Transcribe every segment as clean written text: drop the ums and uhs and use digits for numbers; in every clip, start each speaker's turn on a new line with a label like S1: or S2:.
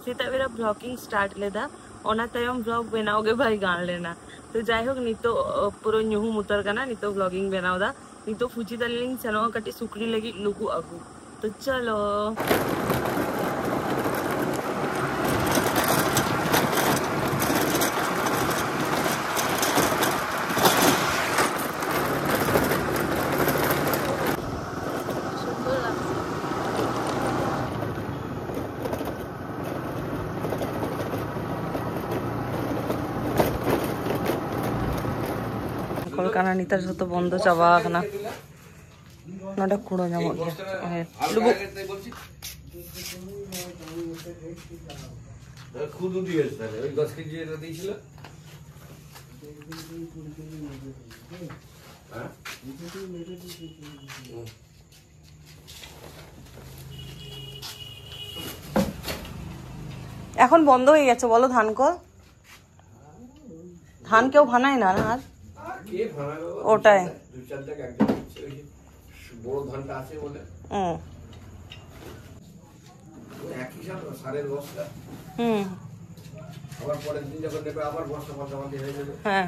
S1: सेटा बेरा blogging start लेदा ओना तायम ब्लॉग बनाओ गे भाई गान लेना तो जाय होक नितो पुरो ᱧᱩᱦᱩᱢ उतर कना नितो ब्लॉगिंग बनाओ दा नितो फुची तलिंग चलो कटी सुकरी लगी लुगु अगु तो चलो karena nitar soto bondo chaba kana nada kudo nyamok gya lubu Khudu দিয়েছে তাহলে ওই 10 কেজি এটা দিয়েছিল হ্যাঁ এখন বন্ধ হয়ে গেছে বলো ধান কল ধান কেউ ভানায় না আর কে ভানালো ওটাই দুই চার টাকা একদম বড় ধানটা আছে বলে একই সাথে সারের বস্তা আবার পরের দিন যখন নেবে আবার বস্তা পাল্টাপাল্টি হয়ে যাবে হ্যাঁ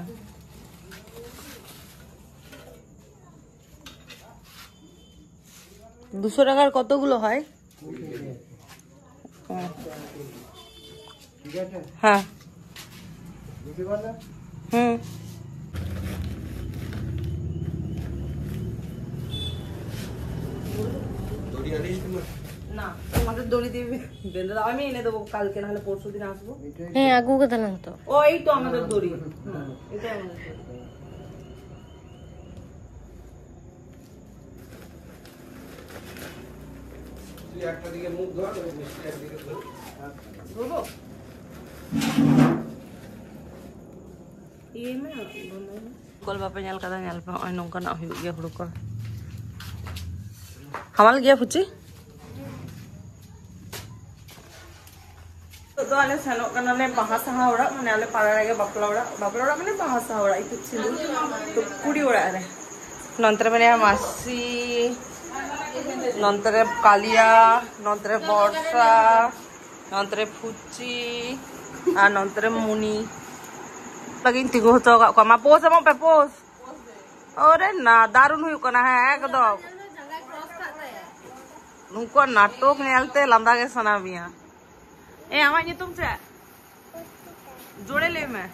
S1: 200 টাকার কতগুলো হয় হ্যাঁ না তোমাদের দড়ি দিয়ে বেঁধে দাও আমি এনে দেবো কালকে নাহলে পরশু দিন আসবো হ্যাঁ আগু কথা না তো ও এই তো আমাদের দড়ি এটাই আমাদের তুই একটা দিকে মুখ ধর আর মিষ্টি একদিকে ধর ধরবো এই মে কল বাপে nyal kada nyal pa oi nongka na huyuk ge huru kol hamal gya fuchi तो आले सनो कनाले bahasa ora mane ale parara ge bapla ora mane bahasa ora itu chilu तो कुड़ी ora रे नंतर मने मासी नंतर कालिया नंतर वर्षा नंतर फुची आ नंतर मुनी लगिन तिगो तो का मा पोस म पे पोस अरे ना दारुन हुई कना है एकदम नुको नाटक नेलते लंदा के सना बिया ए आमा ये तुम से जोड़े ले मैं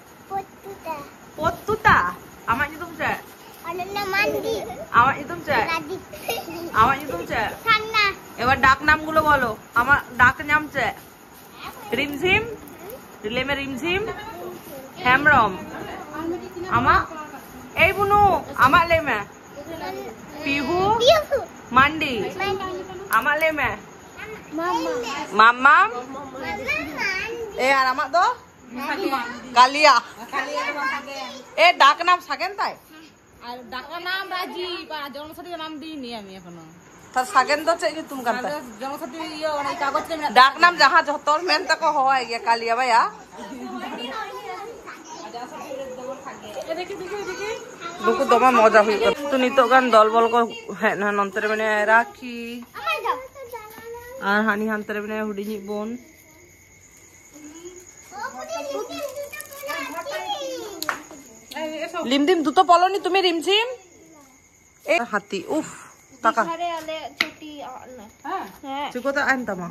S1: पोतुता आमा ये तुम से अनन्ना मांदी आमा ये तुम से आमा ये तुम से छन्ना এবার ডাক নামগুলো বলো আমার ডাক নাম से রিমঝিম রিলে মে রিমঝিম হেমরম আমা এই বুনু আমা ले मैं पीहू मांडी আমা ले मैं मामा ए আর আমা তো কালিয়া এ ডাক নাম সাগেন তাই আর ডাক নাম রাজি বা জন্মসাথী নাম দিইনি আমি এখনো তার সাগেন তো চাই তুমি করতে জন্মসাথী ইয়ে ওই কাগজ কে ডাক নাম जहां जतोर मेन तक হয় গিয়া কালিয়া ভাইয়া दुको दमा मजा हुई तो नितो गान दल बल को है ना नंतर बने राखी और हानी हंतर बने हुडिनी बोन लिमदिम दुतो पलोनी तुम्हें रिमझिम ए हाथी उफ टाका सारे आले छोटी हां चुको तो आन तमा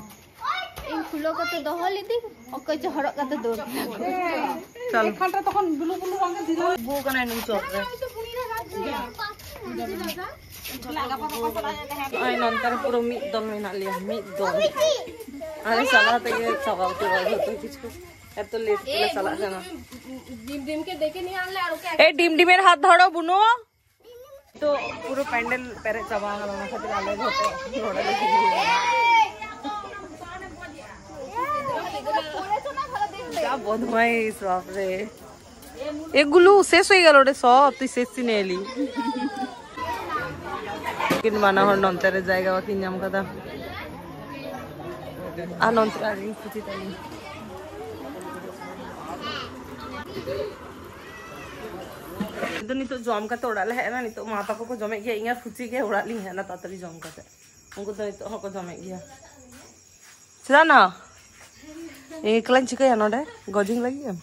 S1: इन फुलो का तो दहली दी ओके जो हरक का तो दो चल खानटा तখন ब्लू ब्लू रंग दिलो बो कना नु चोक रे आई नंतर पुरो मी दल में ना लिया मी दल अरे साला तो ये सवाल तो কিছু এত লেট করে চলা জানা ডিম ডিম के देखे नहीं आनले আর ওকে ए ডিম ডিমের হাত ধরো বুনো তো পুরো প্যান্ডেল পেরে চাবা গেল না খাতে আলে হতে রোডে লাগি क्या बदमाइश बाप रे एगुलो शेष हो गल रे सब तुई शेष नेली किन माना हर नंतरे जायगा किन नाम कदा आ नंतर आरी खुची ताली तो नहीं तो जम का तोड़ा है ना नहीं तो माता को जमे गया इंगा खुची के उड़ा ली है ना तातरी जम का उनको तो नहीं तो हको जमे गया चला ना Eklan chika ya node gojing lagi ya.